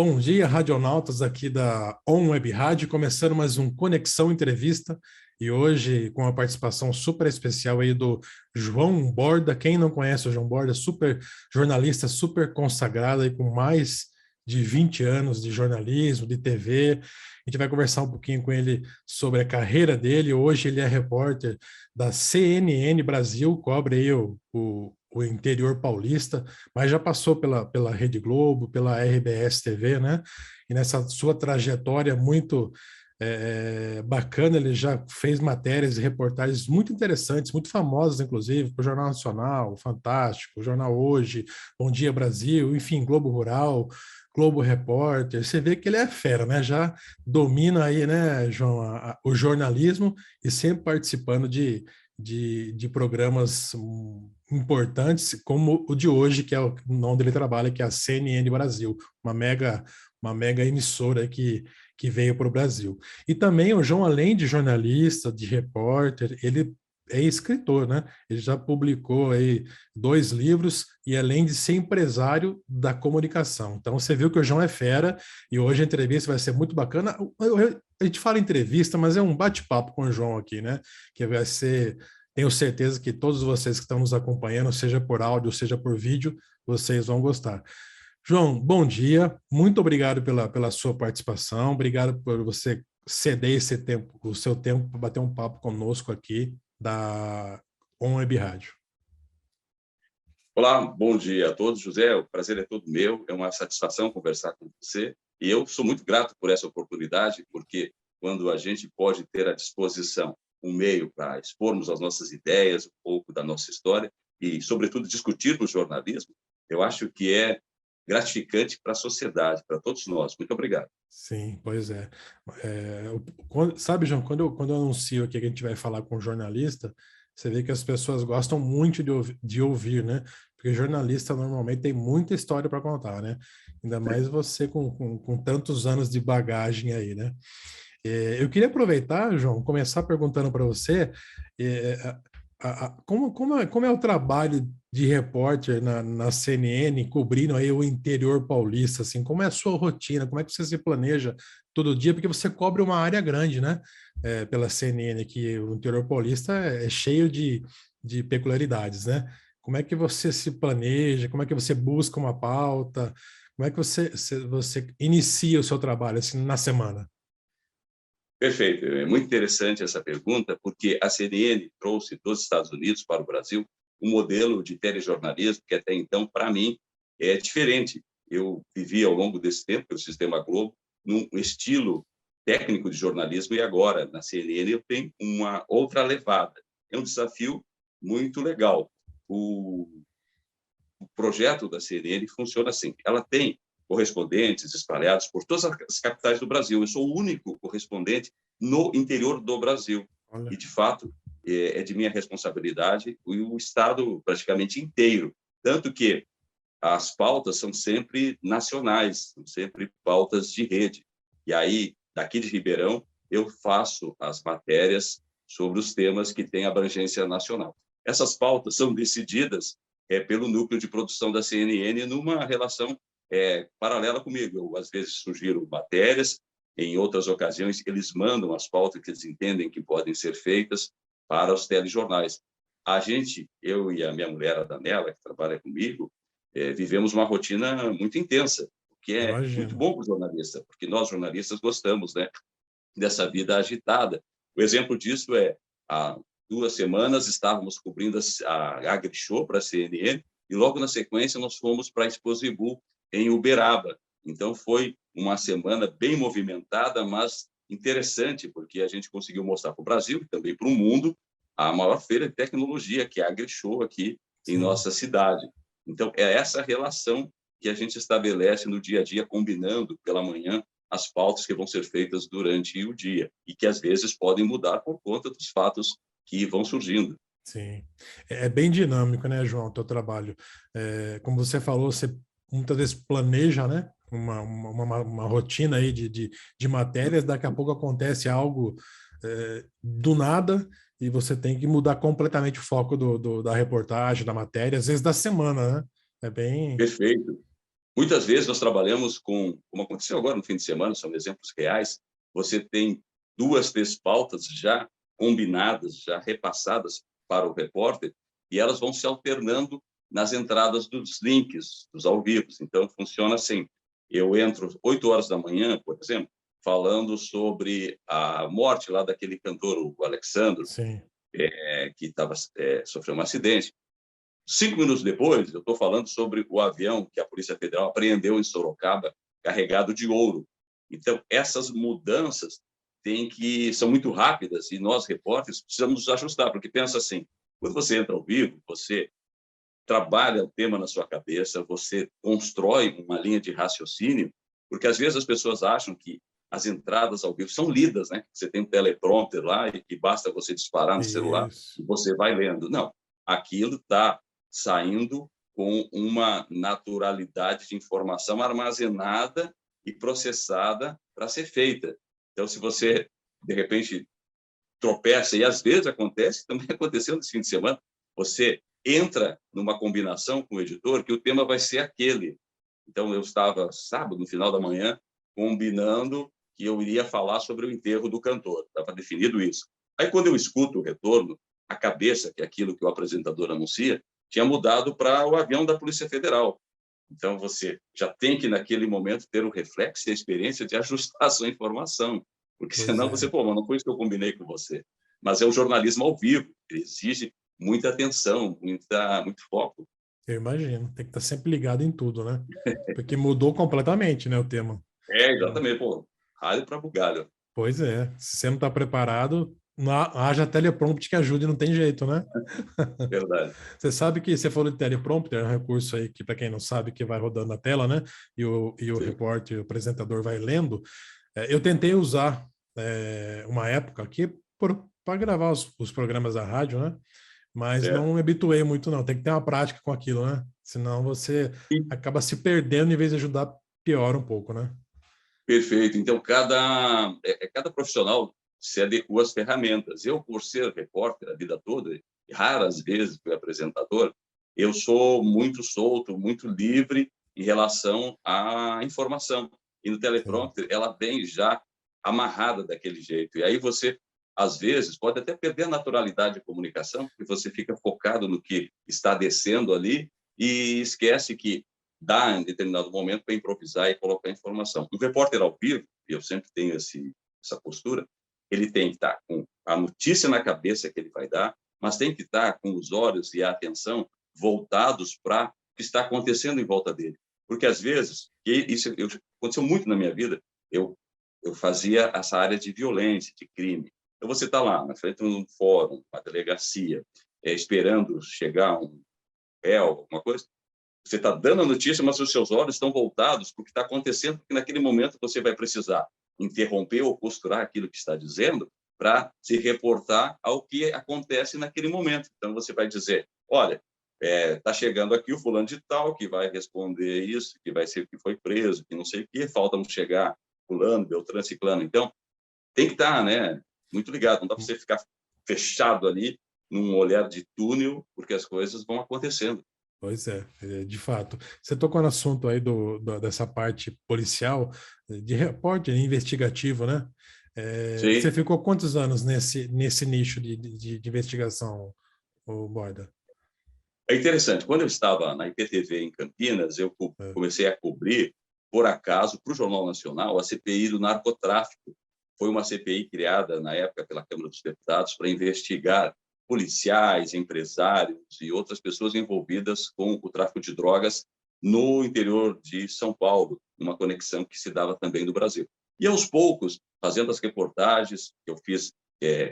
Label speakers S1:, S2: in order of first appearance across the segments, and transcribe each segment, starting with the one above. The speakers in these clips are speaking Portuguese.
S1: Bom dia, radionautas aqui da On Web Rádio, começando mais um Conexão Entrevista, e hoje com a participação super especial aí do João Borda. Quem não conhece o João Borda, super jornalista, super consagrado aí com mais de 20 anos de jornalismo, de TV. A gente vai conversar um pouquinho com ele sobre a carreira dele. Hoje ele é repórter da CNN Brasil, cobre aí o interior paulista, mas já passou pela Rede Globo, pela RBS TV, né? E nessa sua trajetória muito bacana, ele já fez matérias e reportagens muito interessantes, muito famosas, inclusive, para o Jornal Nacional, Fantástico, Jornal Hoje, Bom Dia Brasil, enfim, Globo Rural, Globo Repórter. Você vê que ele é fera, né? Já domina aí, né, João, o jornalismo e sempre participando de programas importantes, como o de hoje, que é o onde ele trabalha, que é a CNN Brasil, uma mega emissora que veio para o Brasil. E também o João, além de jornalista, de repórter, ele é escritor, né? Ele já publicou aí 2 livros e além de ser empresário da comunicação. Então você viu que o João é fera e hoje a entrevista vai ser muito bacana. A gente fala entrevista, mas é um bate-papo com o João aqui, né? Que vai ser, tenho certeza que todos vocês que estão nos acompanhando, seja por áudio, seja por vídeo, vocês vão gostar. João, bom dia. Muito obrigado pela sua participação. Obrigado por você ceder esse tempo, o seu tempo para bater um papo conosco aqui da On Web Rádio.
S2: Olá, bom dia a todos. José, o prazer é todo meu. É uma satisfação conversar com você. E eu sou muito grato por essa oportunidade, porque quando a gente pode ter à disposição um meio para expormos as nossas ideias, um pouco da nossa história e, sobretudo, discutirmos jornalismo, eu acho que é gratificante para a sociedade, para todos nós. Muito obrigado.
S1: Sim, pois é. Sabe, João, quando eu anuncio aqui que a gente vai falar com um jornalista, você vê que as pessoas gostam muito de ouvir, né? Porque jornalista normalmente tem muita história para contar, né? Ainda mais você com tantos anos de bagagem aí, né? Eu queria aproveitar, João, começar perguntando para você como é o trabalho de repórter na CNN, cobrindo aí o interior paulista, assim, como é a sua rotina, como é que você se planeja todo dia, porque você cobre uma área grande, né, pela CNN, que o interior paulista é cheio de peculiaridades, né? Como é que você se planeja, como é que você busca uma pauta, como é que você inicia o seu trabalho, assim, na semana?
S2: Perfeito. É muito interessante essa pergunta, porque a CNN trouxe dos Estados Unidos para o Brasil um modelo de telejornalismo que até então, para mim, é diferente. Eu vivi ao longo desse tempo, pelo Sistema Globo, num estilo técnico de jornalismo e agora, na CNN, eu tenho uma outra levada. É um desafio muito legal. O projeto da CNN funciona assim. Ela tem correspondentes espalhados por todas as capitais do Brasil. Eu sou o único correspondente no interior do Brasil.
S1: Olha.
S2: E, de fato, é de minha responsabilidade o estado praticamente inteiro. Tanto que as pautas são sempre nacionais, são sempre pautas de rede. E aí, daqui de Ribeirão, eu faço as matérias sobre os temas que têm abrangência nacional. Essas pautas são decididas pelo núcleo de produção da CNN numa relação paralela comigo. Eu, às vezes, sugiro matérias, em outras ocasiões, eles mandam as pautas que eles entendem que podem ser feitas para os telejornais. A gente, eu e a minha mulher, a Danela, que trabalha comigo, vivemos uma rotina muito intensa, o que é muito
S1: Imagino.
S2: bom para o jornalista, porque nós, jornalistas, gostamos, né, dessa vida agitada. O exemplo disso é, há 2 semanas estávamos cobrindo a AgriShow para a CNN e logo na sequência nós fomos para a Exposibu em Uberaba. Então foi uma semana bem movimentada, mas interessante, porque a gente conseguiu mostrar para o Brasil e também para o mundo a maior feira de tecnologia, que é a AgriShow aqui em
S1: Sim.
S2: nossa cidade. Então é essa relação que a gente estabelece no dia a dia, combinando pela manhã as pautas que vão ser feitas durante o dia e que às vezes podem mudar por conta dos fatos que vão surgindo.
S1: Sim, é bem dinâmico, né, João, o teu trabalho. Como você falou, você muitas vezes planeja, né, uma rotina aí de matérias, daqui a pouco acontece algo do nada e você tem que mudar completamente o foco da reportagem, da matéria, às vezes da semana, né? É bem...
S2: Perfeito. Muitas vezes nós trabalhamos com, como aconteceu agora no fim de semana, são exemplos reais, você tem 2, 3 pautas já combinadas, já repassadas para o repórter, e elas vão se alternando nas entradas dos links, dos ao vivo. Então, funciona assim. Eu entro 8 horas da manhã, por exemplo, falando sobre a morte lá daquele cantor, o Alexandro,
S1: Sim.
S2: que sofreu um acidente. 5 minutos depois, eu estou falando sobre o avião que a Polícia Federal apreendeu em Sorocaba, carregado de ouro. Então, essas mudanças são muito rápidas e nós, repórteres, precisamos nos ajustar, porque pensa assim, quando você entra ao vivo, você trabalha o tema na sua cabeça, você constrói uma linha de raciocínio, porque às vezes as pessoas acham que as entradas ao vivo são lidas, né? Você tem um teleprompter lá e que basta você disparar no celular
S1: Isso.
S2: e você vai lendo. Não, aquilo está saindo com uma naturalidade de informação armazenada e processada para ser feita. Então, se você, de repente, tropeça, e às vezes acontece, também aconteceu nesse fim de semana, você entra numa combinação com o editor que o tema vai ser aquele. Então, eu estava, sábado, no final da manhã, combinando que eu iria falar sobre o enterro do cantor. Estava definido isso. Aí, quando eu escuto o retorno, a cabeça, que é aquilo que o apresentador anuncia, tinha mudado para o avião da Polícia Federal. Então, você já tem que, naquele momento, ter o reflexo e a experiência de ajustar a sua informação, porque
S1: Pois
S2: senão você,
S1: é.
S2: pô, mas não foi isso que eu combinei com você. Mas é o jornalismo ao vivo, ele exige muita atenção, muito foco.
S1: Eu imagino. Tem que estar sempre ligado em tudo, né? Porque mudou completamente, né, o tema.
S2: Exatamente, pô, rádio para bugalho.
S1: Pois é. Se você não está preparado, não haja teleprompter que ajude, não tem jeito, né?
S2: Verdade.
S1: Você sabe que você falou de teleprompter, é um recurso aí que, para quem não sabe, que vai rodando na tela, né? E o
S2: Sim,
S1: repórter, o apresentador vai lendo. Eu tentei usar uma época aqui para gravar os programas da rádio, né? Mas
S2: certo.
S1: não me habituei muito, não. Tem que ter uma prática com aquilo, né? Senão você acaba se perdendo em vez de ajudar, piora um pouco, né?
S2: Perfeito. Então, cada profissional se adequa às ferramentas. Eu, por ser repórter a vida toda, e raras vezes fui apresentador, eu sou muito solto, muito livre em relação à informação. E no
S1: Sim.
S2: teleprompter, ela vem já amarrada daquele jeito. E aí você, às vezes, pode até perder a naturalidade de comunicação, porque você fica focado no que está descendo ali e esquece que dá em determinado momento para improvisar e colocar informação. Um repórter ao vivo, e eu sempre tenho essa postura, ele tem que estar com a notícia na cabeça que ele vai dar, mas tem que estar com os olhos e a atenção voltados para o que está acontecendo em volta dele. Porque, às vezes, aconteceu muito na minha vida, eu fazia essa área de violência, de crime. Então, você está lá, na frente de um fórum, uma delegacia, esperando chegar um réu, alguma coisa, você está dando a notícia, mas os seus olhos estão voltados para o que está acontecendo, porque naquele momento você vai precisar interromper ou costurar aquilo que está dizendo para se reportar ao que acontece naquele momento. Então, você vai dizer, olha, está chegando aqui o fulano de tal, que vai responder isso, que vai ser que foi preso, que não sei o quê, faltam chegar fulano, Beltrano, Ciclano. Então, tem que estar, né, muito ligado, não dá para você ficar fechado ali num olhar de túnel, porque as coisas vão acontecendo.
S1: Pois é, de fato. Você tocou no assunto aí dessa parte policial, de repórter investigativo, né? Você
S2: Sim.
S1: ficou quantos anos nesse nicho de investigação, o Borda?
S2: É interessante, quando eu estava na IPTV em Campinas, eu
S1: É,
S2: comecei a cobrir, por acaso, para o Jornal Nacional, a CPI do narcotráfico. Foi uma CPI criada, na época, pela Câmara dos Deputados para investigar policiais, empresários e outras pessoas envolvidas com o tráfico de drogas no interior de São Paulo, uma conexão que se dava também do Brasil. E, aos poucos, fazendo as reportagens que eu fiz,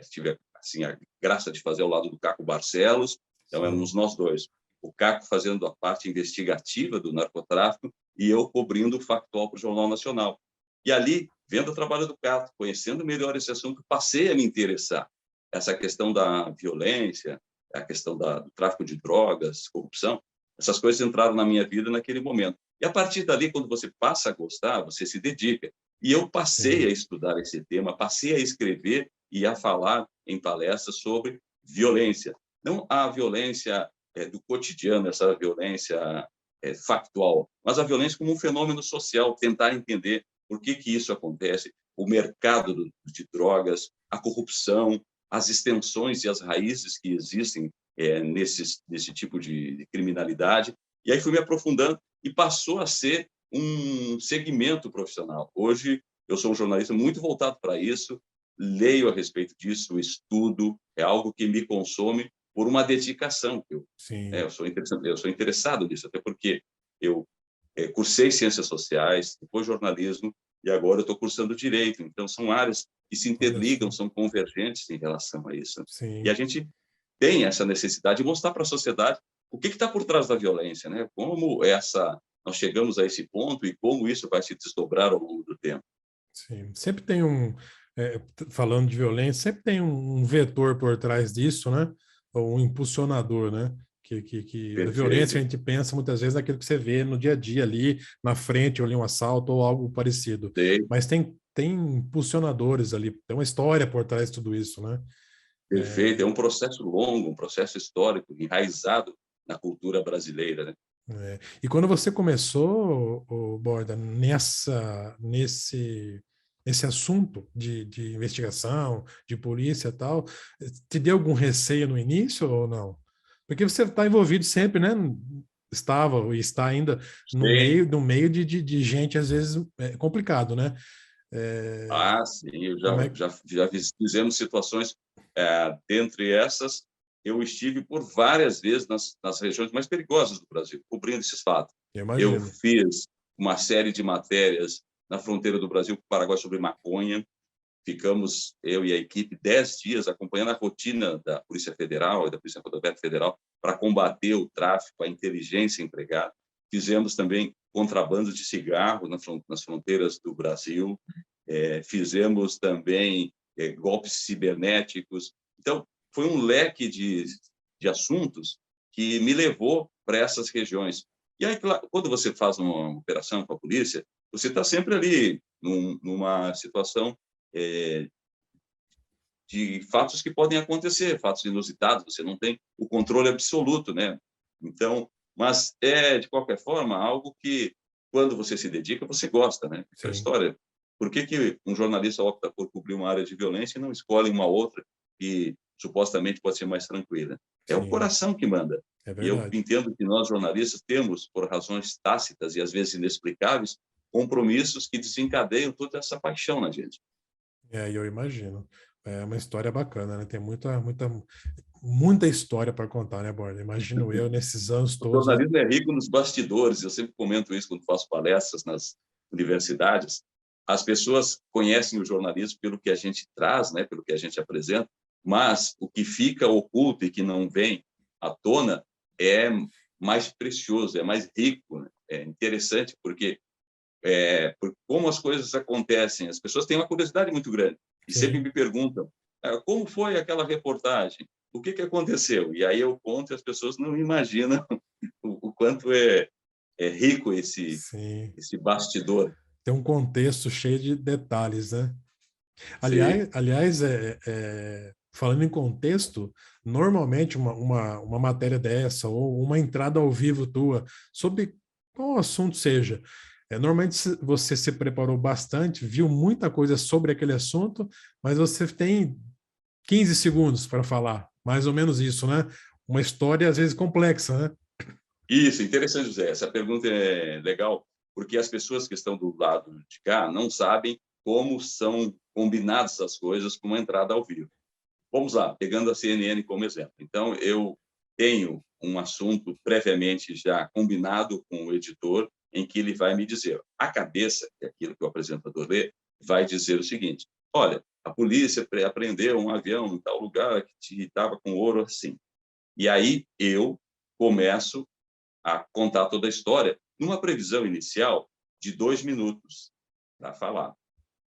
S2: tive assim, a graça de fazer ao lado do Caco Barcelos, então éramos
S1: sim,
S2: nós dois. O Caco fazendo a parte investigativa do narcotráfico e eu cobrindo o factual para o Jornal Nacional. E ali, vendo o trabalho do Caco, conhecendo melhor esse assunto, passei a me interessar. Essa questão da violência, a questão do tráfico de drogas, corrupção, essas coisas entraram na minha vida naquele momento. E a partir dali, quando você passa a gostar, você se dedica. E eu passei a
S1: sim.
S2: estudar esse tema, passei a escrever e a falar em palestras sobre violência. Não a violência do cotidiano, essa violência factual, mas a violência como um fenômeno social, tentar entender por que isso acontece, o mercado de drogas, a corrupção, as extensões e as raízes que existem nesse tipo de criminalidade. E aí fui me aprofundando e passou a ser um segmento profissional. Hoje, eu sou um jornalista muito voltado para isso, leio a respeito disso, estudo, é algo que me consome por uma dedicação. Eu sou interessado nisso, até porque eu cursei Ciências Sociais, depois jornalismo, e agora eu estou cursando Direito. Então, são áreas que se interligam, são convergentes em relação a isso. E a
S1: Sim.
S2: gente tem essa necessidade de mostrar para a sociedade o que está por trás da violência, né? Como nós chegamos a esse ponto e como isso vai se desdobrar ao longo do tempo.
S1: Sim. Sempre tem falando de violência, sempre tem um vetor por trás disso, né? Ou um impulsionador, né? Da violência a
S2: Perfeito.
S1: gente pensa muitas vezes naquilo que você vê no dia a dia ali, na frente, ou ali um assalto ou algo parecido.
S2: Sei.
S1: Mas tem impulsionadores ali, tem uma história por trás de tudo isso, né?
S2: Perfeito. É um processo longo, um processo histórico, enraizado na cultura brasileira, né?
S1: E quando você começou, Borda, nesse assunto de investigação, de polícia e tal, te deu algum receio no início ou não? Porque você está envolvido sempre, né? Estava e está ainda
S2: Sim.
S1: no meio de gente, às vezes, complicado, né?
S2: Sim, eu
S1: Como é...
S2: já fizemos situações, dentre essas, eu estive por várias vezes nas regiões mais perigosas do Brasil, cobrindo esses fatos.
S1: Eu
S2: Eu
S1: imagino.
S2: fiz uma série de matérias na fronteira do Brasil com o Paraguai sobre maconha. Ficamos, eu e a equipe, 10 dias acompanhando a rotina da Polícia Federal e da Polícia Rodoviária Federal para combater o tráfico, a inteligência empregada. Fizemos também contrabando de cigarro nas fronteiras do Brasil. Fizemos também golpes cibernéticos. Então, foi um leque de assuntos que me levou para essas regiões. E aí, quando você faz uma operação com a polícia, você está sempre ali numa situação de fatos que podem acontecer, fatos inusitados, você não tem o controle absoluto, né? Então, mas de qualquer forma, algo que, quando você se dedica, você gosta, né? Aquela
S1: Sim,
S2: história. Por que um jornalista opta por cobrir uma área de violência e não escolhe uma outra que supostamente pode ser mais tranquila? É o
S1: sim,
S2: coração que manda.
S1: é
S2: E eu
S1: verdade.
S2: entendo que nós, jornalistas, temos, por razões tácitas e às vezes inexplicáveis, compromissos que desencadeiam toda essa paixão na gente.
S1: Eu imagino. É uma história bacana, né? Tem muita história para contar, né, Borda? Imagino eu, nesses anos
S2: O
S1: todos.
S2: jornalismo é rico nos bastidores, eu sempre comento isso quando faço palestras nas universidades. As pessoas conhecem o jornalismo pelo que a gente traz, né, pelo que a gente apresenta, mas o que fica oculto e que não vem à tona é mais precioso, é mais rico, né? É interessante por como as coisas acontecem. As pessoas têm uma curiosidade muito grande e sempre
S1: Sim,
S2: me perguntam como foi aquela reportagem, o que aconteceu? E aí eu conto e as pessoas não imaginam o quanto é rico
S1: sim.
S2: esse bastidor.
S1: Tem um contexto cheio de detalhes, né?
S2: Sim,
S1: Aliás, falando em contexto, normalmente uma matéria dessa ou uma entrada ao vivo tua, sobre qual assunto seja, normalmente você se preparou bastante, viu muita coisa sobre aquele assunto, mas você tem 15 segundos para falar, mais ou menos isso, né? Uma história às vezes complexa, né?
S2: isso, interessante, José. Essa pergunta é legal, porque as pessoas que estão do lado de cá não sabem como são combinadas as coisas com uma entrada ao vivo. Vamos lá, pegando a CNN como exemplo. Então, eu tenho um assunto previamente já combinado com o editor, em que ele vai me dizer, a cabeça, que é aquilo que o apresentador lê, vai dizer o seguinte: olha, a polícia apreendeu um avião em tal lugar que estava com ouro assim. E aí eu começo a contar toda a história numa previsão inicial de 2 minutos para falar.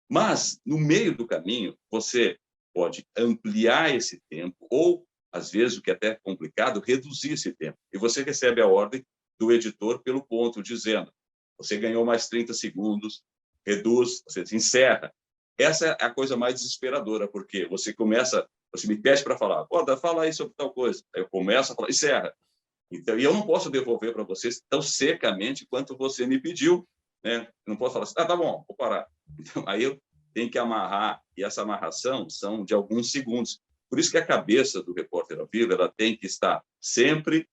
S2: Mas, no meio do caminho, você pode ampliar esse tempo ou, às vezes, o que é até complicado, reduzir esse tempo. E você recebe a ordem do editor pelo ponto, dizendo: você ganhou mais 30 segundos, reduz, você encerra. Essa é a coisa mais desesperadora, porque você me pede para falar, fala aí sobre tal coisa. Aí eu começo a falar, encerra. Então, e eu não posso devolver para vocês tão secamente quanto você me pediu, né? Eu não posso falar assim, tá bom, vou parar. Então, aí eu tenho que amarrar, e essa amarração são de alguns segundos. Por isso que a cabeça do repórter ao vivo ela tem que estar sempre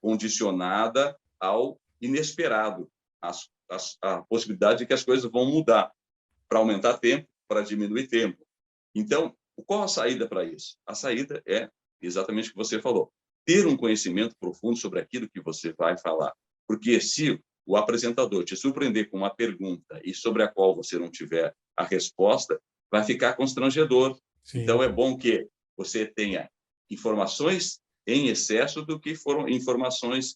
S2: condicionada ao inesperado, a possibilidade de que as coisas vão mudar, para aumentar tempo, para diminuir tempo. Então, qual a saída para isso? A saída é exatamente o que você falou, ter um conhecimento profundo sobre aquilo que você vai falar. Porque se o apresentador te surpreender com uma pergunta e sobre a qual você não tiver a resposta, vai ficar constrangedor.
S1: Sim.
S2: Então, é bom que você tenha informações em excesso do que foram informações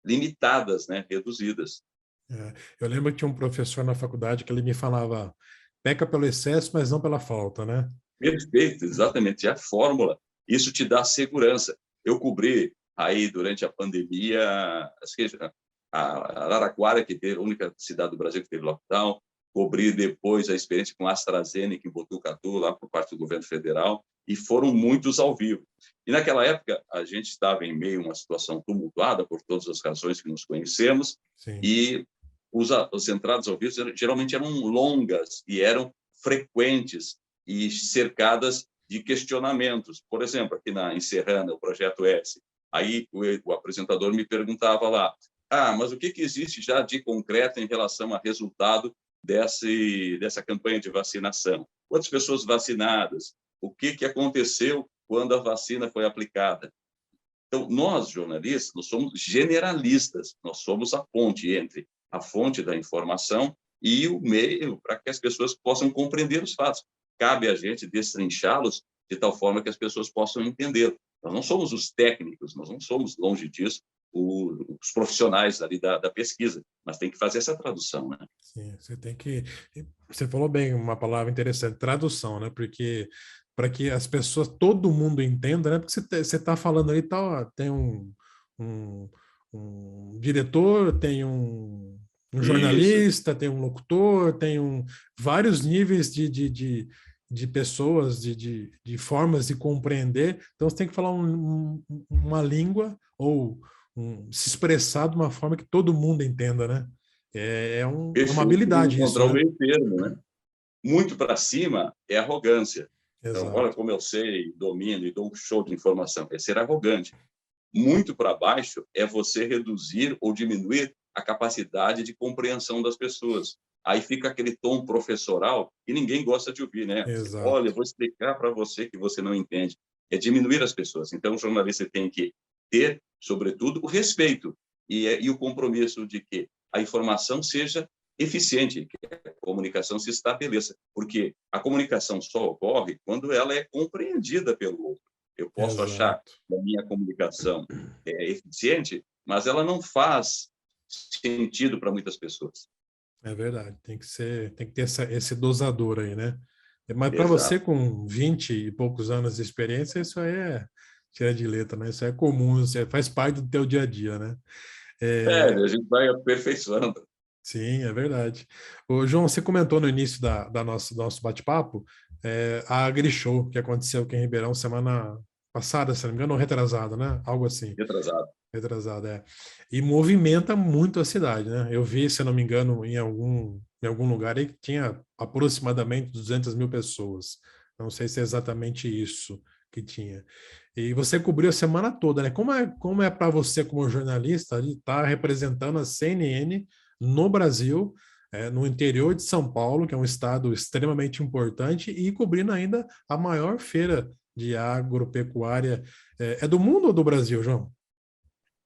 S2: limitadas, né, reduzidas.
S1: Eu lembro que tinha um professor na faculdade que ele me falava, peca pelo excesso, mas não pela falta, né?
S2: Perfeito, exatamente. É a fórmula. Isso te dá segurança. Eu cobri aí durante a pandemia, a Araraquara, que teve a única cidade do Brasil que teve lockdown, cobri depois a experiência com a AstraZeneca em Botucatu, lá por parte do governo federal, e foram muitos ao vivo. E naquela época, a gente estava em meio a uma situação tumultuada, por todas as razões que nos conhecemos,
S1: Sim.
S2: e as entradas ao vivo geralmente eram longas e eram frequentes e cercadas de questionamentos. Por exemplo, aqui em Serrana, o Projeto S, aí o apresentador me perguntava lá, mas o que existe já de concreto em relação a resultado dessa campanha de vacinação? Quantas pessoas vacinadas? O que aconteceu quando a vacina foi aplicada? Então, nós, jornalistas, nós somos generalistas, nós somos a ponte entre a fonte da informação e o meio para que as pessoas possam compreender os fatos. Cabe a gente destrinchá-los de tal forma que as pessoas possam entender. Nós não somos os técnicos, nós não somos, longe disso, os profissionais ali da pesquisa, mas tem que fazer essa tradução, né?
S1: Sim, você tem que... Você falou bem uma palavra interessante, tradução, né? Porque para que as pessoas, todo mundo entenda, né? Porque você está falando ali, tá, tem um diretor, tem um
S2: Isso.
S1: jornalista, tem um locutor, tem vários níveis de pessoas, de formas de compreender. Então, você tem que falar uma língua ou se expressar de uma forma que todo mundo entenda, né? É uma
S2: Perfeito,
S1: habilidade isso,
S2: encontrar o
S1: né?
S2: meio termo, né? Muito para cima é arrogância. Então, olha
S1: Exato.
S2: como eu sei, domino e dou um show de informação. É ser arrogante. Muito para baixo é você reduzir ou diminuir a capacidade de compreensão das pessoas. Aí fica aquele tom professoral que ninguém gosta de ouvir, né? Olha,
S1: Exato.
S2: eu vou explicar para você que você não entende. É diminuir as pessoas. Então, o jornalista tem que ter, sobretudo, o respeito e o compromisso de que a informação seja eficiente, que a comunicação se estabeleça, porque a comunicação só ocorre quando ela é compreendida pelo outro. Eu posso achar
S1: Exato.
S2: que a minha comunicação é eficiente, mas ela não faz sentido para muitas pessoas.
S1: É verdade. Tem que ter esse dosador aí, né? Mas para você,
S2: Exato.
S1: com 20 e poucos anos de experiência, isso aí é tira de letra, né? Isso é comum, isso faz parte do teu dia a dia, né?
S2: A gente vai aperfeiçoando.
S1: Sim, é verdade. Ô, João, você comentou no início do nosso bate-papo a AgriShow, que aconteceu aqui em Ribeirão semana passada, se não me engano, ou retrasada, né? Algo assim.
S2: Retrasado.
S1: Retrasada, é. E movimenta muito a cidade, né? Eu vi, se não me engano, em algum lugar aí que tinha aproximadamente 200 mil pessoas. Não sei se é exatamente isso que tinha. E você cobriu a semana toda, né? Como é para você, como jornalista, estar representando a CNN no Brasil, no interior de São Paulo, que é um estado extremamente importante, e cobrindo ainda a maior feira de agropecuária. É do mundo ou do Brasil, João?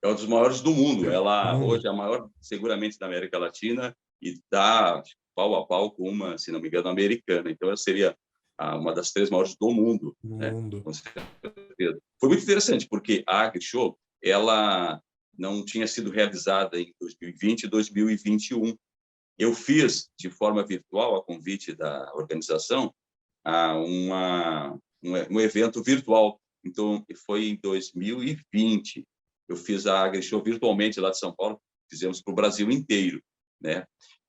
S2: É um dos maiores do mundo.
S1: Do
S2: Ela hoje
S1: mundo.
S2: é a maior, seguramente, da América Latina e está pau a pau com uma, se não me engano, americana. Então, ela seria uma das 3 maiores do mundo,
S1: Do
S2: né?
S1: mundo.
S2: Com certeza. Foi muito interessante, porque a AgriShow, ela não tinha sido realizada em 2020 e 2021. Eu fiz, de forma virtual, a convite da organização, um evento virtual. Então, foi em 2020. Eu fiz a AgriShow virtualmente lá de São Paulo, fizemos para o Brasil inteiro, né?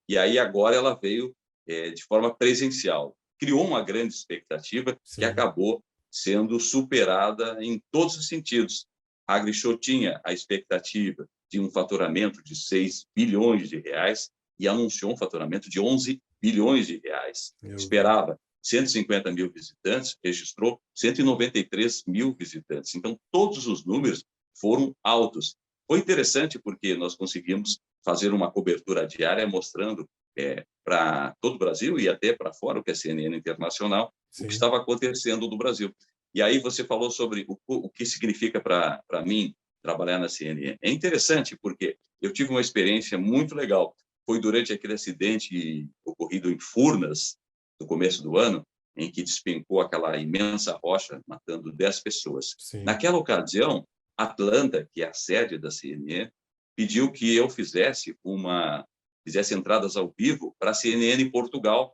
S2: E aí agora ela veio de forma presencial. Criou uma grande expectativa que
S1: Sim.
S2: acabou sendo superada em todos os sentidos. A AgriShow tinha a expectativa de um faturamento de 6 bilhões de reais e anunciou um faturamento de 11 bilhões de reais. Esperava 150 mil visitantes, registrou 193 mil visitantes. Então, todos os números foram altos. Foi interessante porque nós conseguimos fazer uma cobertura diária mostrando para todo o Brasil e até para fora, o que é CNN Internacional, o que estava acontecendo no Brasil. E aí você falou sobre o que significa para mim trabalhar na CNN. É interessante porque eu tive uma experiência muito legal. Foi durante aquele acidente ocorrido em Furnas, no começo do ano, em que despencou aquela imensa rocha, matando 10 pessoas.
S1: Sim.
S2: Naquela ocasião, Atlanta, que é a sede da CNN, pediu que eu fizesse entradas ao vivo para a CNN em Portugal.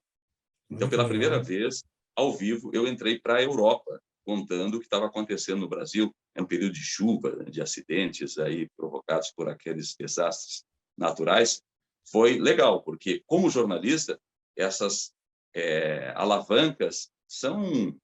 S2: Então, pela primeira vez, ao vivo, eu entrei para a Europa, contando o que estava acontecendo no Brasil. É um período de chuva, de acidentes aí provocados por aqueles desastres naturais. Foi legal, porque, como jornalista, essas alavancas são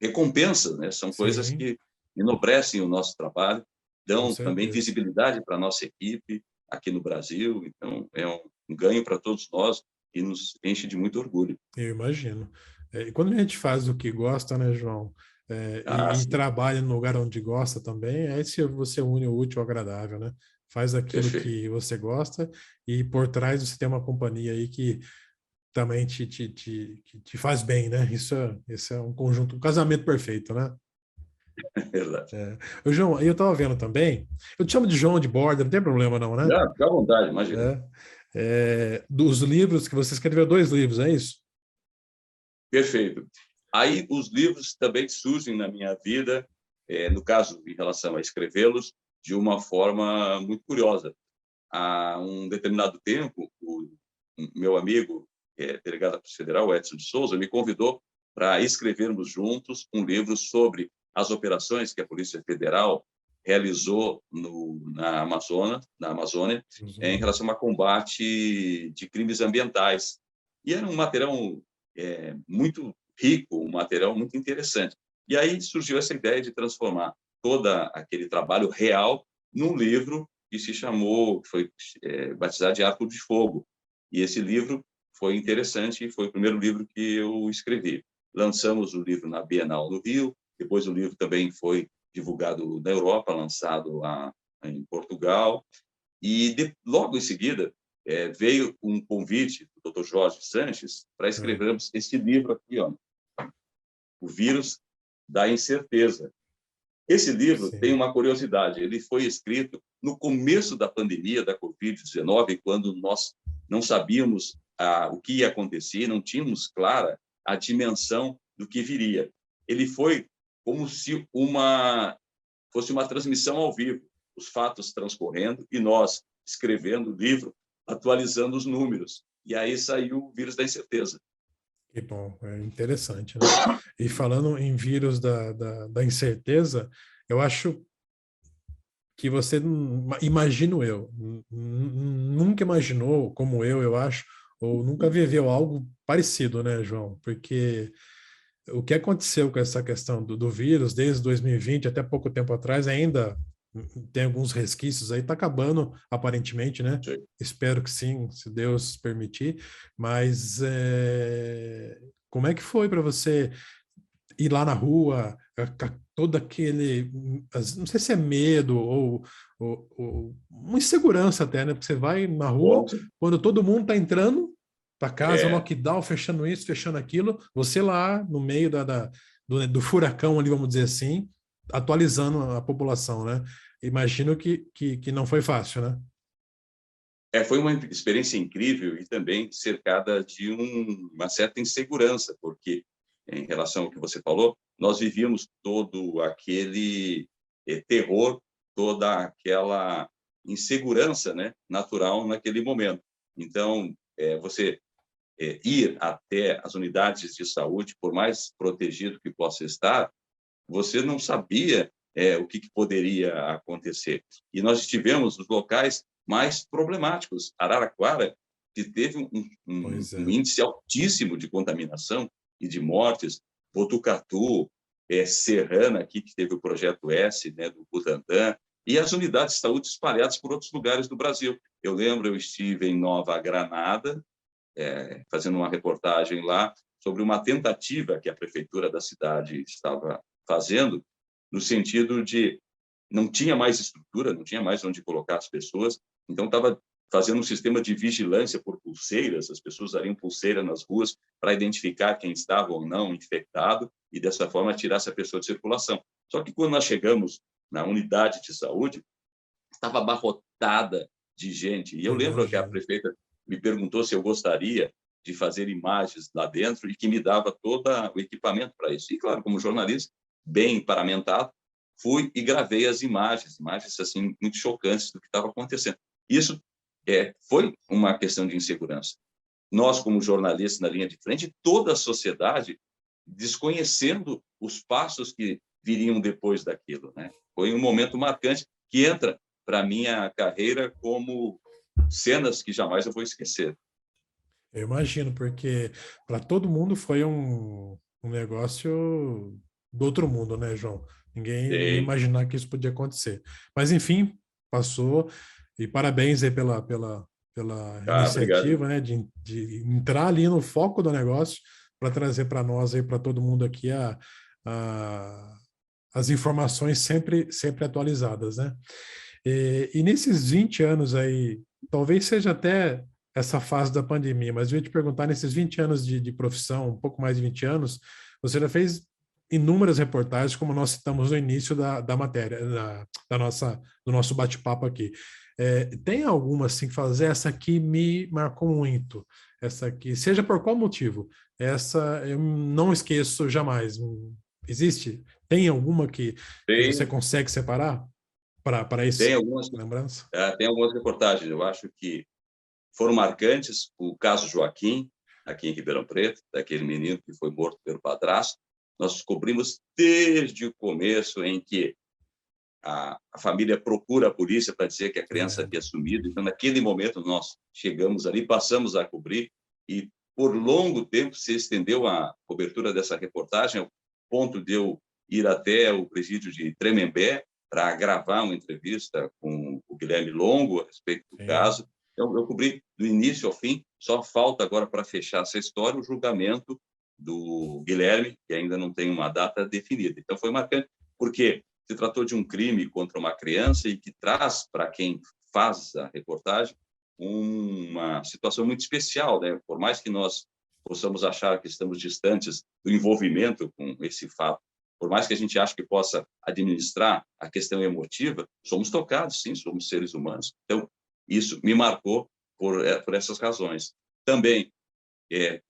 S2: recompensas, né? São coisas que enobrecem o nosso trabalho, dão também visibilidade para a nossa equipe aqui no Brasil. Então, é um ganho para todos nós e nos enche de muito orgulho.
S1: Eu imagino. E quando a gente faz o que gosta, né, João, e trabalha no lugar onde gosta também, aí você une o útil ao agradável, né? Faz aquilo que você gosta e por trás você tem uma companhia aí que também te faz bem, né? Isso é um conjunto, um casamento perfeito, né?
S2: Verdade.
S1: O João, eu estava vendo também, eu te chamo de João de Borda, não tem problema não, né?
S2: Não, fica à vontade, imagina.
S1: Dos livros que você escreveu, 2 livros, é isso?
S2: Perfeito. Aí os livros também surgem na minha vida, no caso, em relação a escrevê-los, de uma forma muito curiosa. Há um determinado tempo, o meu amigo, delegado da Polícia Federal, Edson de Souza, me convidou para escrevermos juntos um livro sobre as operações que a Polícia Federal realizou na Amazônia, em relação a combate de crimes ambientais. E era um material muito rico, um material muito interessante. E aí surgiu essa ideia de transformar todo aquele trabalho real num livro que foi batizado de Arco de Fogo. E esse livro foi interessante e foi o primeiro livro que eu escrevi. Lançamos o livro na Bienal no Rio, depois o livro também foi divulgado na Europa, lançado em Portugal, e logo em seguida veio um convite do Dr. Jorge Sanches para escrevermos esse livro aqui, ó, O Vírus da Incerteza. Esse livro tem uma curiosidade, ele foi escrito no começo da pandemia da Covid-19, quando nós não sabíamos o que ia acontecer, não tínhamos clara a dimensão do que viria. Ele foi como se fosse uma transmissão ao vivo, os fatos transcorrendo e nós escrevendo o livro, atualizando os números. E aí saiu o Vírus da Incerteza.
S1: Que bom, é interessante, né? E falando em vírus da incerteza, eu acho que você, imagino eu, nunca imaginou, como eu acho, ou nunca viveu algo parecido, né, João? Porque o que aconteceu com essa questão do vírus, desde 2020 até pouco tempo atrás, ainda tem alguns resquícios aí, está acabando, aparentemente, né?
S2: Sim.
S1: Espero que sim, se Deus permitir. Mas como é que foi para você ir lá na rua, todo aquele, não sei se é medo ou uma insegurança até, né? Porque você vai na rua, quando todo mundo está entrando para casa, lockdown, fechando isso, fechando aquilo, você lá no meio do furacão ali, vamos dizer assim, atualizando a população, né? Imagino que não foi fácil, né?
S2: Foi uma experiência incrível e também cercada de uma certa insegurança, porque, em relação ao que você falou, nós vivíamos todo aquele terror, toda aquela insegurança, né, natural naquele momento. Então, você ir até as unidades de saúde, por mais protegido que possa estar, você não sabia o que poderia acontecer. E nós estivemos nos locais mais problemáticos. Araraquara, que teve um índice altíssimo de contaminação e de mortes, Botucatu, Serrana, aqui, que teve o Projeto S, né, do Butantan, e as unidades de saúde espalhadas por outros lugares do Brasil. Eu lembro, eu estive em Nova Granada, fazendo uma reportagem lá sobre uma tentativa que a prefeitura da cidade estava fazendo, no sentido de não tinha mais estrutura, não tinha mais onde colocar as pessoas, então estava fazendo um sistema de vigilância por pulseiras, as pessoas usariam pulseira nas ruas para identificar quem estava ou não infectado e, dessa forma, tirar essa pessoa de circulação. Só que, quando nós chegamos na unidade de saúde, estava abarrotada de gente. E eu lembro que a prefeita me perguntou se eu gostaria de fazer imagens lá dentro e que me dava todo o equipamento para isso. E, claro, como jornalista, bem paramentado, fui e gravei as imagens assim, muito chocantes do que estava acontecendo. Isso foi uma questão de insegurança. Nós, como jornalistas na linha de frente, toda a sociedade desconhecendo os passos que viriam depois daquilo, né? Foi um momento marcante que entra para a minha carreira como cenas que jamais eu vou esquecer.
S1: Eu imagino, porque para todo mundo foi um negócio do outro mundo, né, João? Ninguém ia imaginar que isso podia acontecer. Mas, enfim, passou. E parabéns aí pela iniciativa, né, de entrar ali no foco do negócio para trazer para nós aí, para todo mundo aqui, as informações sempre atualizadas, né? E nesses 20 anos aí, talvez seja até essa fase da pandemia, mas eu ia te perguntar, nesses 20 anos de profissão, um pouco mais de 20 anos, você já fez inúmeras reportagens, como nós citamos no início da matéria, do nosso bate-papo aqui. Tem alguma, assim, que fazer, essa aqui me marcou muito, essa aqui, seja por qual motivo, essa eu não esqueço jamais. Existe? Tem alguma que você consegue separar para esse lembrança?
S2: Tem algumas reportagens, eu acho que foram marcantes. O caso Joaquim, aqui em Ribeirão Preto, daquele menino que foi morto pelo padrasto. Nós descobrimos desde o começo em que a família procura a polícia para dizer que a criança havia sumido. Então, naquele momento, nós chegamos ali, passamos a cobrir, e por longo tempo se estendeu a cobertura dessa reportagem, ao ponto de eu ir até o presídio de Tremembé para gravar uma entrevista com o Guilherme Longo a respeito do caso. Eu cobri do início ao fim, só falta agora, para fechar essa história, o julgamento do Guilherme, que ainda não tem uma data definida. Então, foi marcante, porque se tratou de um crime contra uma criança e que traz para quem faz a reportagem uma situação muito especial, né? Por mais que nós possamos achar que estamos distantes do envolvimento com esse fato, por mais que a gente ache que possa administrar a questão emotiva, somos tocados, sim, somos seres humanos. Então, isso me marcou por essas razões. Também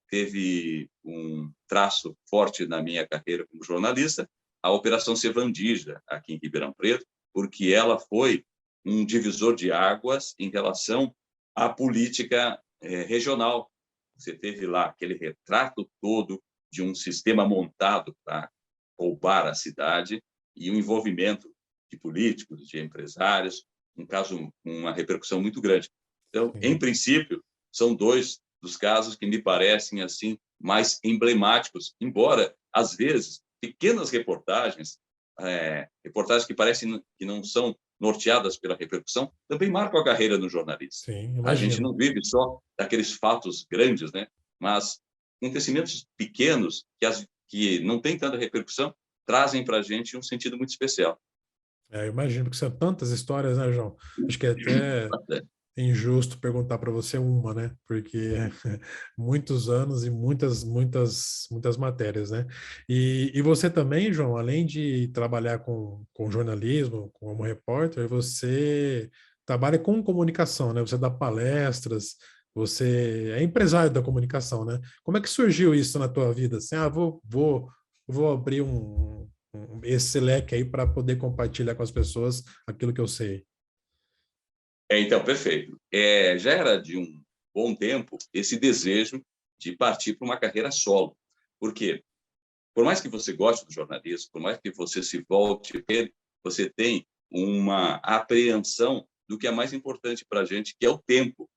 S2: teve um traço forte na minha carreira como jornalista, a Operação Sevandija, aqui em Ribeirão Preto, porque ela foi um divisor de águas em relação à política regional. Você teve lá aquele retrato todo de um sistema montado para roubar a cidade e o envolvimento de políticos, de empresários, um caso, uma repercussão muito grande. Então, em princípio, são dois dos casos que me parecem assim mais emblemáticos, embora, às vezes, pequenas reportagens, reportagens que parecem que não são norteadas pela repercussão, também marcam a carreira do jornalista.
S1: Sim,
S2: a gente não vive só daqueles fatos grandes, né? Mas acontecimentos pequenos que não têm tanta repercussão trazem para a gente um sentido muito especial.
S1: Eu imagino que são tantas histórias, né, João? Acho que é até injusto perguntar para você uma, né? Porque muitos anos e muitas matérias, né? E você também, João, além de trabalhar com jornalismo, como repórter, você trabalha com comunicação, né? Você dá palestras, você é empresário da comunicação, né? Como é que surgiu isso na tua vida? Assim, vou abrir esse leque aí para poder compartilhar com as pessoas aquilo que eu sei.
S2: Então, perfeito. Já era de um bom tempo esse desejo de partir para uma carreira solo. Por quê? Por mais que você goste do jornalismo, por mais que você se volte a ele, você tem uma apreensão do que é mais importante para a gente, que é o tempo.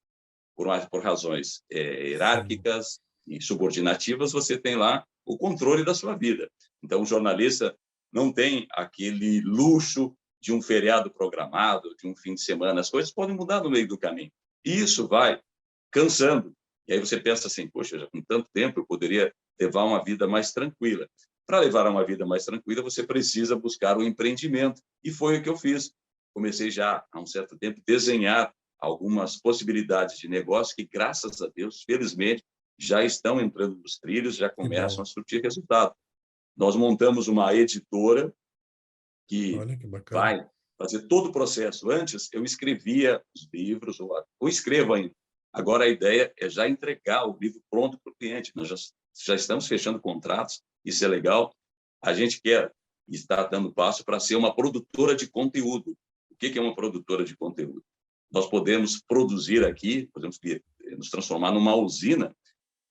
S2: Por razões hierárquicas e subordinativas, você tem lá o controle da sua vida. Então, o jornalista não tem aquele luxo de um feriado programado, de um fim de semana. As coisas podem mudar no meio do caminho. E isso vai cansando. E aí você pensa assim, poxa, já com tanto tempo eu poderia levar uma vida mais tranquila. Para levar uma vida mais tranquila, você precisa buscar um empreendimento. E foi o que eu fiz. Comecei já, há um certo tempo, a desenhar algumas possibilidades de negócio que, graças a Deus, felizmente, já estão entrando nos trilhos, já começam a surtir resultado. Nós montamos uma editora que vai fazer todo o processo. Antes, eu escrevia os livros, ou escrevo ainda. Agora, a ideia é já entregar o livro pronto para o cliente. Nós já estamos fechando contratos, isso é legal. A gente quer estar dando passo para ser uma produtora de conteúdo. O que é uma produtora de conteúdo? Nós podemos produzir aqui, podemos nos transformar numa usina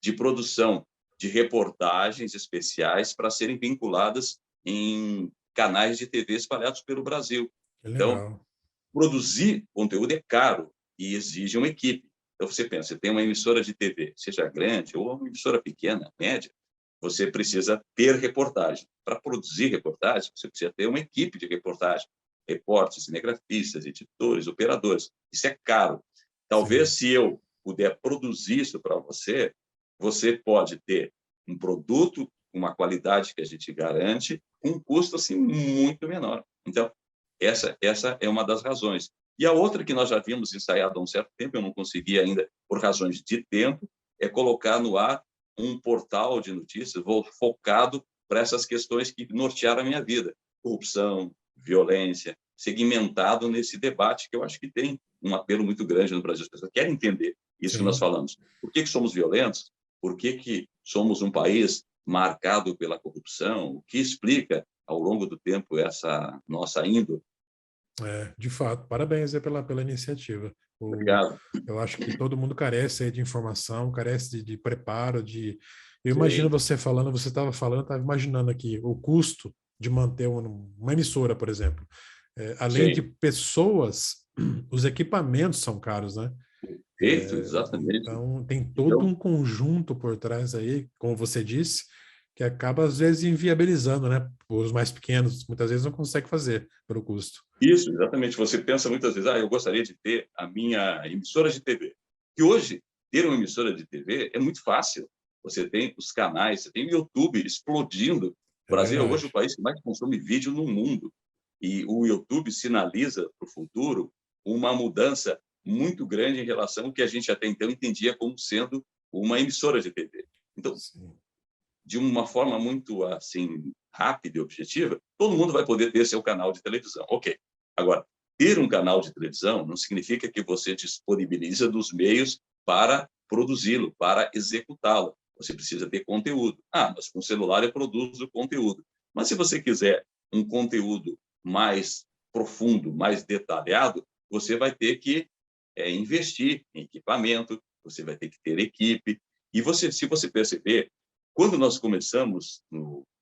S2: de produção de reportagens especiais para serem vinculadas em canais de TV espalhados pelo Brasil. Então, produzir conteúdo é caro e exige uma equipe. Então, você pensa, você tem uma emissora de TV, seja grande ou uma emissora pequena, média, você precisa ter reportagem. Para produzir reportagem, você precisa ter uma equipe de reportagem, repórteres, cinegrafistas, editores, operadores. Isso é caro. Talvez, se eu puder produzir isso para você, você pode ter um produto com uma qualidade que a gente garante, com um custo assim, muito menor. Então, essa é uma das razões. E a outra que nós já havíamos ensaiado há um certo tempo, eu não consegui ainda, por razões de tempo, é colocar no ar um portal de notícias focado para essas questões que nortearam a minha vida. Corrupção, violência, segmentado nesse debate que eu acho que tem um apelo muito grande no Brasil. As pessoas querem entender isso que nós falamos. Por que somos violentos? Por que somos um país marcado pela corrupção? O que explica, ao longo do tempo, essa nossa índole?
S1: De fato, parabéns pela iniciativa.
S2: Obrigado.
S1: Eu acho que todo mundo carece aí de informação, carece de preparo, Eu imagino você falando, você estava falando, estava imaginando aqui o custo de manter uma emissora, por exemplo. Além de pessoas, os equipamentos são caros, né?
S2: Exatamente.
S1: Então, tem todo um conjunto por trás aí, como você disse, que acaba, às vezes, inviabilizando, né? Os mais pequenos, muitas vezes, não conseguem fazer pelo custo.
S2: Isso, exatamente. Você pensa muitas vezes, eu gostaria de ter a minha emissora de TV. E hoje, ter uma emissora de TV é muito fácil. Você tem os canais, você tem o YouTube explodindo. O Brasil é hoje o país que mais consome vídeo no mundo. E o YouTube sinaliza para o futuro uma mudança muito grande em relação ao que a gente até então entendia como sendo uma emissora de TV. Então, de uma forma muito assim rápida e objetiva, todo mundo vai poder ter seu canal de televisão. Ok. Agora, ter um canal de televisão não significa que você disponibiliza dos meios para produzi-lo, para executá-lo. Você precisa ter conteúdo. Mas com o celular eu produzo conteúdo. Mas se você quiser um conteúdo mais profundo, mais detalhado, você vai ter que investir em equipamento, você vai ter que ter equipe. E se você perceber, quando nós começamos,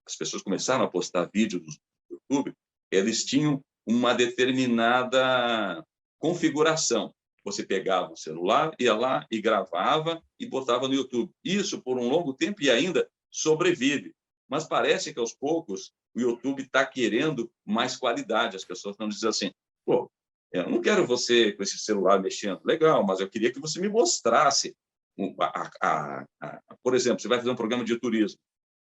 S2: as pessoas começaram a postar vídeos no YouTube, eles tinham uma determinada configuração. Você pegava o celular, ia lá e gravava e botava no YouTube. Isso por um longo tempo e ainda sobrevive. Mas parece que, aos poucos, o YouTube está querendo mais qualidade. As pessoas estão dizendo assim, eu não quero você com esse celular mexendo. Legal, mas eu queria que você me mostrasse. Por exemplo, você vai fazer um programa de turismo.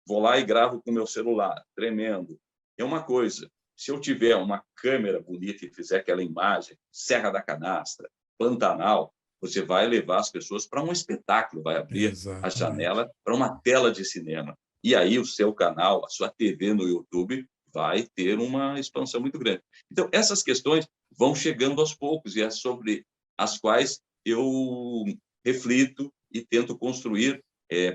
S2: Vou lá e gravo com o meu celular. Tremendo. É uma coisa. Se eu tiver uma câmera bonita e fizer aquela imagem, Serra da Canastra, Pantanal, você vai levar as pessoas para um espetáculo, vai abrir a janela para uma tela de cinema. E aí o seu canal, a sua TV no YouTube, vai ter uma expansão muito grande. Então, essas questões vão chegando aos poucos e é sobre as quais eu reflito e tento construir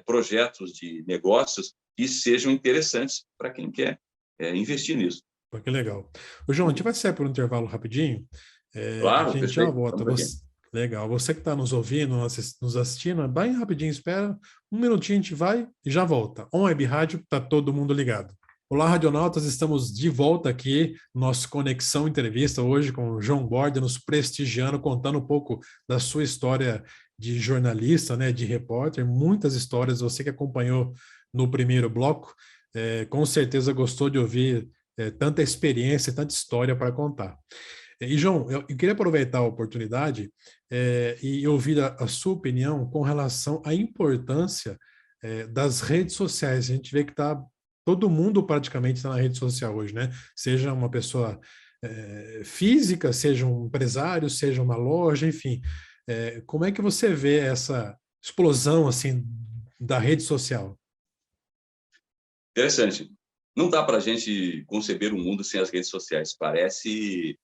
S2: projetos de negócios que sejam interessantes para quem quer investir nisso.
S1: Que legal. João, a gente vai sair por um intervalo rapidinho.
S2: Claro,
S1: a gente
S2: perfeito.
S1: já volta. Legal. Você que está nos ouvindo, nos assistindo, vai rapidinho, espera. Um minutinho, a gente vai e já volta. On Web Rádio, está todo mundo ligado. Olá, radionautas, estamos de volta aqui, nosso Conexão Entrevista, hoje com o João Borda, nos prestigiando, contando um pouco da sua história de jornalista, né, de repórter, muitas histórias, você que acompanhou no primeiro bloco. com certeza gostou de ouvir tanta experiência, tanta história para contar. E, João, eu queria aproveitar a oportunidade e ouvir a sua opinião com relação à importância das redes sociais. A gente vê que todo mundo praticamente está na rede social hoje, né? Seja uma pessoa física, seja um empresário, seja uma loja, enfim. Como é que você vê essa explosão assim da rede social?
S2: Interessante. Não dá para a gente conceber um mundo sem as redes sociais. Parece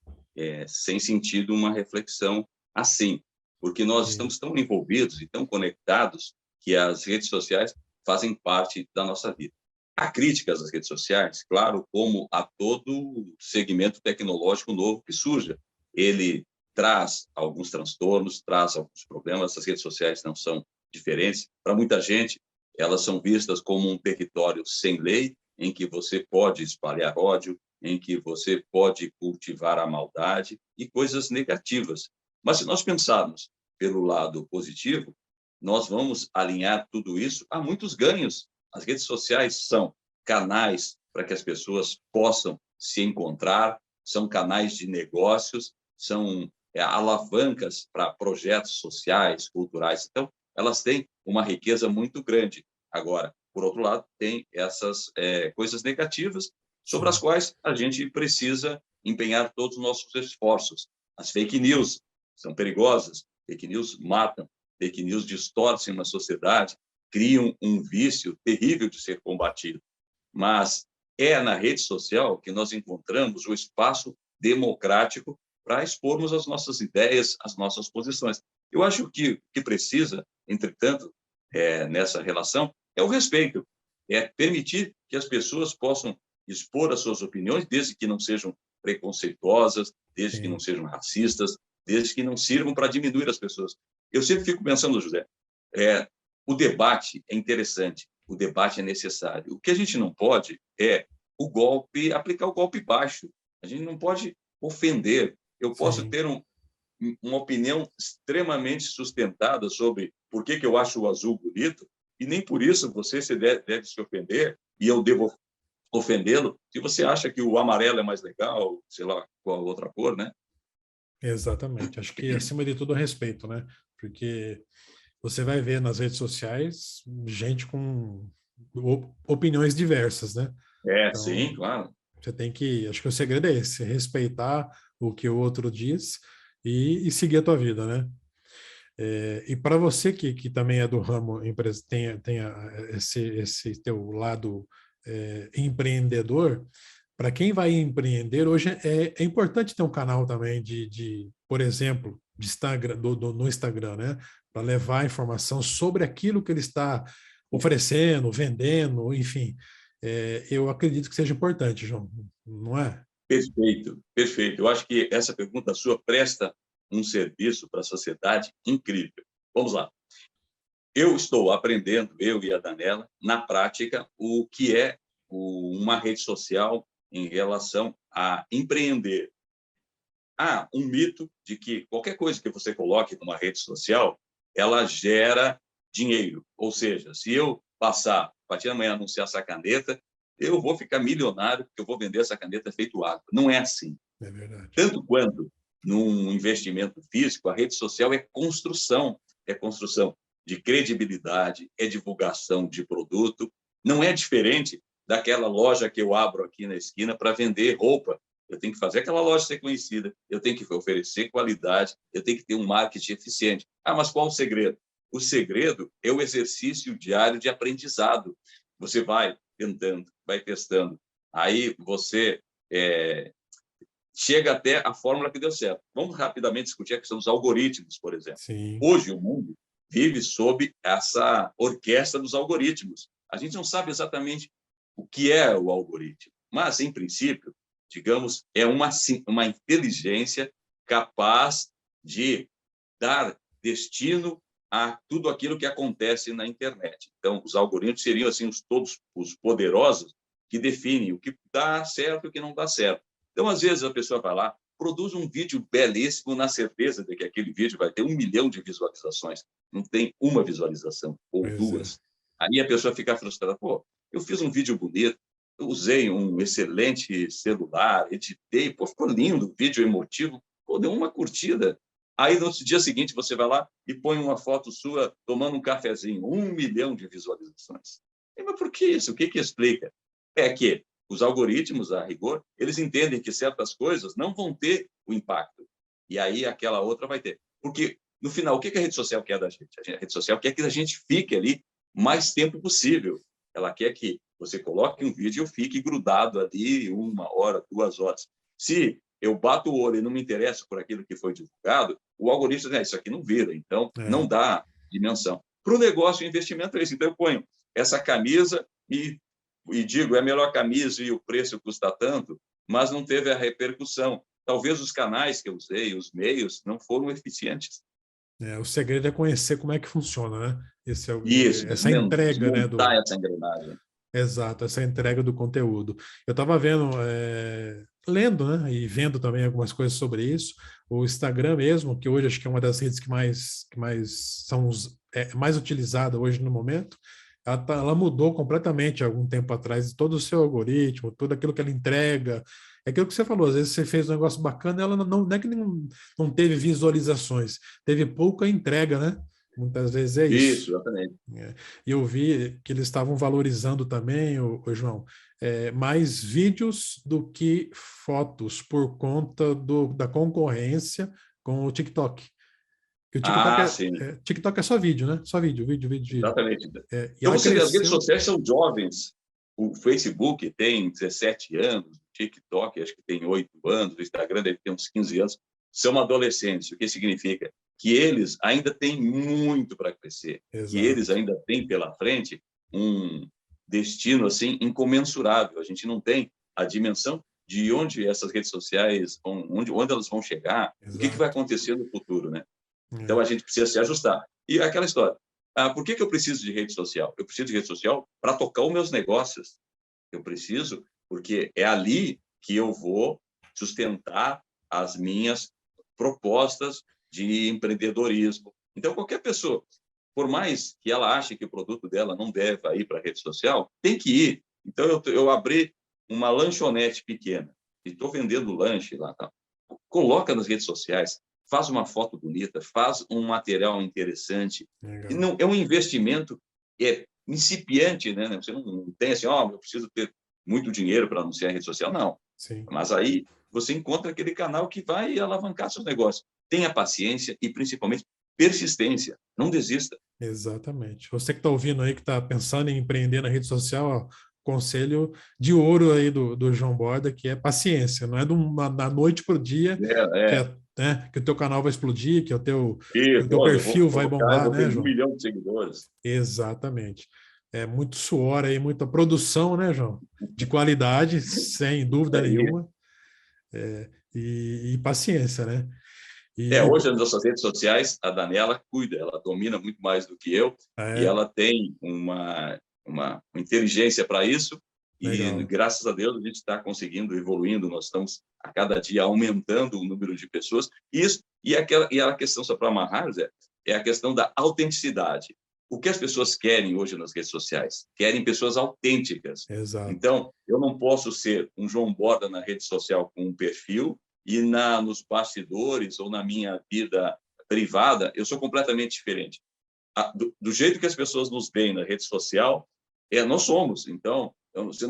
S2: sem sentido uma reflexão assim, porque nós
S1: Sim,
S2: estamos tão envolvidos e tão conectados que as redes sociais fazem parte da nossa vida. Há críticas às redes sociais, claro, como a todo segmento tecnológico novo que surja. Ele traz alguns transtornos, traz alguns problemas. As redes sociais não são diferentes. Para muita gente, elas são vistas como um território sem lei, em que você pode espalhar ódio, em que você pode cultivar a maldade e coisas negativas. Mas se nós pensarmos pelo lado positivo, nós vamos alinhar tudo isso a muitos ganhos. As redes sociais são canais para que as pessoas possam se encontrar, são canais de negócios, são alavancas para projetos sociais, culturais. Então, elas têm uma riqueza muito grande. Agora, por outro lado, tem essas coisas negativas sobre as
S1: sim,
S2: quais a gente precisa empenhar todos os nossos esforços. As fake news são perigosas, fake news matam, fake news distorcem uma sociedade, criam um vício terrível de ser combatido. Mas é na rede social que nós encontramos o espaço democrático para expormos as nossas ideias, as nossas posições. Eu acho que o que precisa, entretanto, nessa relação, é o respeito, é permitir que as pessoas possam expor as suas opiniões, desde que não sejam preconceituosas, desde que não
S1: sim.
S2: sejam racistas, desde que não sirvam para diminuir as pessoas. Eu sempre fico pensando, José, o debate é interessante, o debate é necessário. O que a gente não pode é aplicar o golpe baixo. A gente não pode ofender. Eu posso
S1: Sim.
S2: ter uma opinião extremamente sustentada sobre por que eu acho o azul bonito, e nem por isso você deve se ofender, e eu devo ofendê-lo, se você acha que o amarelo é mais legal, sei lá, qual outra cor, né?
S1: Exatamente. Acho que acima de tudo o respeito, né? Porque você vai ver nas redes sociais gente com opiniões diversas, né?
S2: Sim,
S1: Então,
S2: claro.
S1: você tem que, acho que o segredo é esse, respeitar o que o outro diz e seguir a tua vida, né? E para você que também é do ramo empresa, tenha esse teu lado empreendedor, para quem vai empreender hoje é importante ter um canal também por exemplo, de Instagram, no Instagram, né? Para levar informação sobre aquilo que ele está oferecendo, vendendo, enfim. Eu acredito que seja importante, João, não é?
S2: Perfeito, perfeito. Eu acho que essa pergunta sua presta um serviço para a sociedade incrível. Vamos lá. Eu estou aprendendo, eu e a Danela, na prática, o que é uma rede social em relação a empreender. Há um mito de que qualquer coisa que você coloque numa rede social, ela gera dinheiro. Ou seja, se eu passar, a partir da manhã, anunciar essa caneta, eu vou ficar milionário porque eu vou vender essa caneta feito água. Não é assim.
S1: É verdade.
S2: Tanto quanto num investimento físico, a rede social é construção de credibilidade, é divulgação de produto. Não é diferente daquela loja que eu abro aqui na esquina para vender roupa. Eu tenho que fazer aquela loja ser conhecida, eu tenho que oferecer qualidade, eu tenho que ter um marketing eficiente. Ah, mas qual o segredo? O segredo é o exercício diário de aprendizado. Você vai tentando, vai testando. Aí você chega até a fórmula que deu certo. Vamos rapidamente discutir a questão dos algoritmos, por exemplo.
S1: Sim,
S2: Hoje, o mundo vive sob essa orquestra dos algoritmos. A gente não sabe exatamente o que é o algoritmo, mas, em princípio, digamos, é uma inteligência capaz de dar destino a tudo aquilo que acontece na internet. Então, os algoritmos seriam assim todos os poderosos que definem o que dá certo e o que não dá certo. Então, às vezes, a pessoa vai lá, produz um vídeo belíssimo na certeza de que aquele vídeo vai ter 1 milhão de visualizações. Não tem uma visualização ou
S1: pois é.
S2: duas. Aí a pessoa fica frustrada. Pô, Eu fiz um vídeo bonito, eu usei um excelente celular, editei, pô, ficou lindo, vídeo emotivo, pô, deu uma curtida. Aí, no dia seguinte, você vai lá e põe uma foto sua tomando um cafezinho, 1 milhão de visualizações. Mas por que isso? O que explica? É que os algoritmos, a rigor, eles entendem que certas coisas não vão ter o impacto. E aí aquela outra vai ter. Porque, no final, o que a rede social quer da gente? A rede social quer que a gente fique ali mais tempo possível. Ela quer que você coloque um vídeo e eu fique grudado ali 1 hora, 2 horas. Se eu bato o olho e não me interesso por aquilo que foi divulgado, o algoritmo diz, isso aqui não vira, então não dá dimensão. Para o negócio, o investimento é isso. Então, eu ponho essa camisa e digo, é a melhor camisa e o preço custa tanto, mas não teve a repercussão. Talvez os canais que eu usei, os meios, não foram eficientes.
S1: O segredo é conhecer como é que funciona, né?
S2: Isso,
S1: Essa entrega, né?
S2: desmontar essa engrenagem.
S1: Exato, essa entrega do conteúdo. Eu estava vendo, lendo, né? E vendo também algumas coisas sobre isso. O Instagram mesmo, que hoje acho que é uma das redes que mais mais utilizada hoje no momento, ela mudou completamente há algum tempo atrás, todo o seu algoritmo, tudo aquilo que ela entrega. É aquilo que você falou, às vezes você fez um negócio bacana, ela não é que não teve visualizações, teve pouca entrega, né? Muitas vezes é isso.
S2: Isso, exatamente.
S1: E eu vi que eles estavam valorizando também, o João, mais vídeos do que fotos por conta da concorrência com o TikTok. Que o TikTok
S2: Sim.
S1: TikTok é só vídeo, né? Só vídeo.
S2: Exatamente.
S1: E
S2: então,
S1: ela
S2: você vê, as redes
S1: cresceu...
S2: sociais são jovens. O Facebook tem 17 anos, o TikTok acho que tem 8 anos, o Instagram deve ter uns 15 anos. São adolescentes. O que significa? Que eles ainda têm muito para crescer.
S1: Exato.
S2: Que eles ainda têm pela frente um destino assim incomensurável. A gente não tem a dimensão de onde essas redes sociais, onde elas vão chegar, exato, o que vai acontecer no futuro, né? Então, a gente precisa se ajustar. E aquela história, por que eu preciso de rede social? Eu preciso de rede social para tocar os meus negócios. Eu preciso, porque é ali que eu vou sustentar as minhas propostas de empreendedorismo. Então, qualquer pessoa, por mais que ela ache que o produto dela não deve ir para a rede social, tem que ir. Então, eu abri uma lanchonete pequena e estou vendendo lanche lá. Tá? Coloca nas redes sociais, faz uma foto bonita, faz um material interessante. E não é um investimento incipiente, né? Você não tem assim, eu preciso ter muito dinheiro para anunciar em rede social. Não.
S1: Sim.
S2: Mas aí você encontra aquele canal que vai alavancar seus negócios. Tenha paciência e, principalmente, persistência. Não desista.
S1: Exatamente. Você que está ouvindo aí, que está pensando em empreender na rede social, conselho de ouro aí do João Borda, que é paciência. Não é da noite para o dia que o teu canal vai explodir, que o teu perfil vai bombar, né, João?
S2: 1 milhão de seguidores.
S1: Exatamente. É muito suor aí, muita produção, né, João? De qualidade, sem dúvida nenhuma. E paciência, né?
S2: Hoje, nas nossas redes sociais, a Daniela cuida, ela domina muito mais do que eu, e ela tem uma inteligência para isso. Legal. E, graças a Deus, a gente está conseguindo, evoluindo, nós estamos a cada dia aumentando o número de pessoas. E a questão, só para amarrar, Zé, é a questão da autenticidade. O que as pessoas querem hoje nas redes sociais? Querem pessoas autênticas.
S1: Exato.
S2: Então, eu não posso ser um João Borda na rede social com um perfil e nos bastidores ou na minha vida privada, eu sou completamente diferente. Do jeito que as pessoas nos veem na rede social, nós somos. Então, você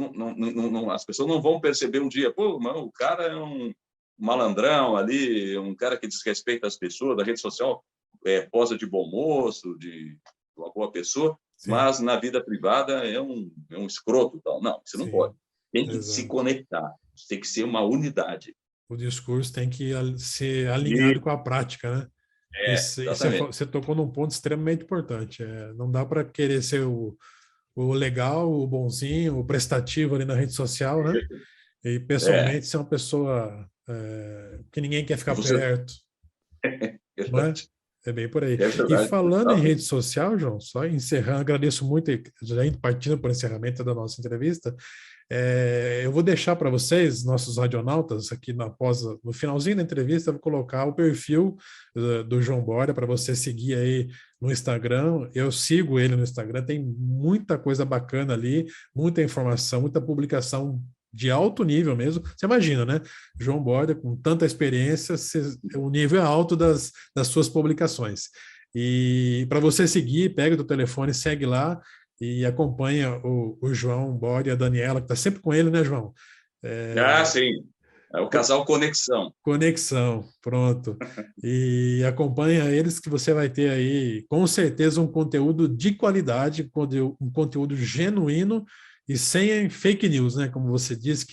S2: as pessoas não vão perceber um dia, o cara é um malandrão ali, um cara que desrespeita as pessoas, da rede social posa de bom moço, de uma boa pessoa, sim, mas na vida privada é um escroto. Tal. Não, você não sim, pode. Tem que se conectar, tem que ser uma unidade.
S1: O discurso tem que ser alinhado com a prática, né? Você tocou num ponto extremamente importante. Não dá para querer ser o legal, o bonzinho, o prestativo ali na rede social, né? E pessoalmente ser uma pessoa que ninguém quer ficar perto. Não é? É bem por aí.
S2: É
S1: E
S2: verdade.
S1: falando em rede social, João, só encerrando, agradeço muito, já indo partindo para o encerramento da nossa entrevista, eu vou deixar para vocês, nossos radionautas, aqui no finalzinho da entrevista, eu vou colocar o perfil do João Borda para você seguir aí no Instagram. Eu sigo ele no Instagram, tem muita coisa bacana ali, muita informação, muita publicação de alto nível mesmo. Você imagina, né? João Borda, com tanta experiência, o nível é alto das suas publicações. E para você seguir, pega o teu telefone, segue lá e acompanha o João Borda e a Daniela, que está sempre com ele, né, João?
S2: Ah, sim. É o casal Conexão.
S1: Conexão, pronto. E acompanha eles que você vai ter aí, com certeza, um conteúdo de qualidade, um conteúdo genuíno e sem fake news, né? Como você disse,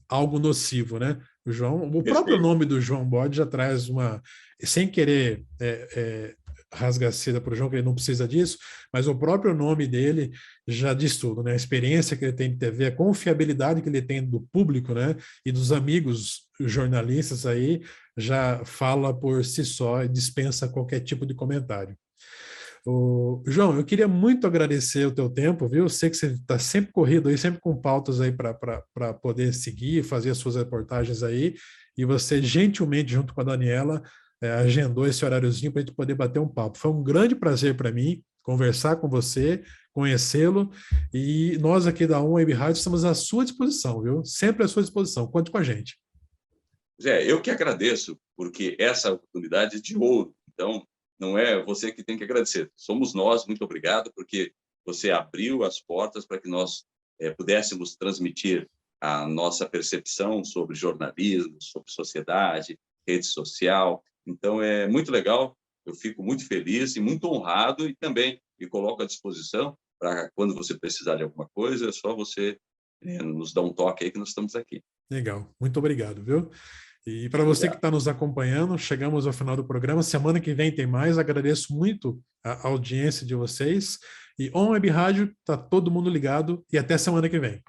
S1: algo nocivo, né? O próprio
S2: Perfeito.
S1: nome do João Bode já traz sem querer rasgar seda para o João, que ele não precisa disso, mas o próprio nome dele já diz tudo, né? A experiência que ele tem de TV, a confiabilidade que ele tem do público, né? E dos amigos jornalistas aí, já fala por si só e dispensa qualquer tipo de comentário. João, eu queria muito agradecer o teu tempo, viu? Eu sei que você está sempre corrido aí, sempre com pautas aí para poder seguir, fazer as suas reportagens aí, e você gentilmente, junto com a Daniela, agendou esse horáriozinho para a gente poder bater um papo. Foi um grande prazer para mim conversar com você, conhecê-lo, e nós aqui da Web Rádio estamos à sua disposição, viu? Sempre à sua disposição. Conte com a gente.
S2: Zé, eu que agradeço, porque essa oportunidade é de ouro. Então, não é você que tem que agradecer. Somos nós, muito obrigado, porque você abriu as portas para que nós pudéssemos transmitir a nossa percepção sobre jornalismo, sobre sociedade, rede social. Então, é muito legal, eu fico muito feliz e muito honrado e também me coloco à disposição para quando você precisar de alguma coisa, é só você nos dar um toque aí que nós estamos aqui.
S1: Legal, muito obrigado, viu? E para você que
S2: Obrigado.
S1: está nos acompanhando, chegamos ao final do programa. Semana que vem tem mais. Agradeço muito a audiência de vocês. E On Web Rádio, está todo mundo ligado. E até semana que vem.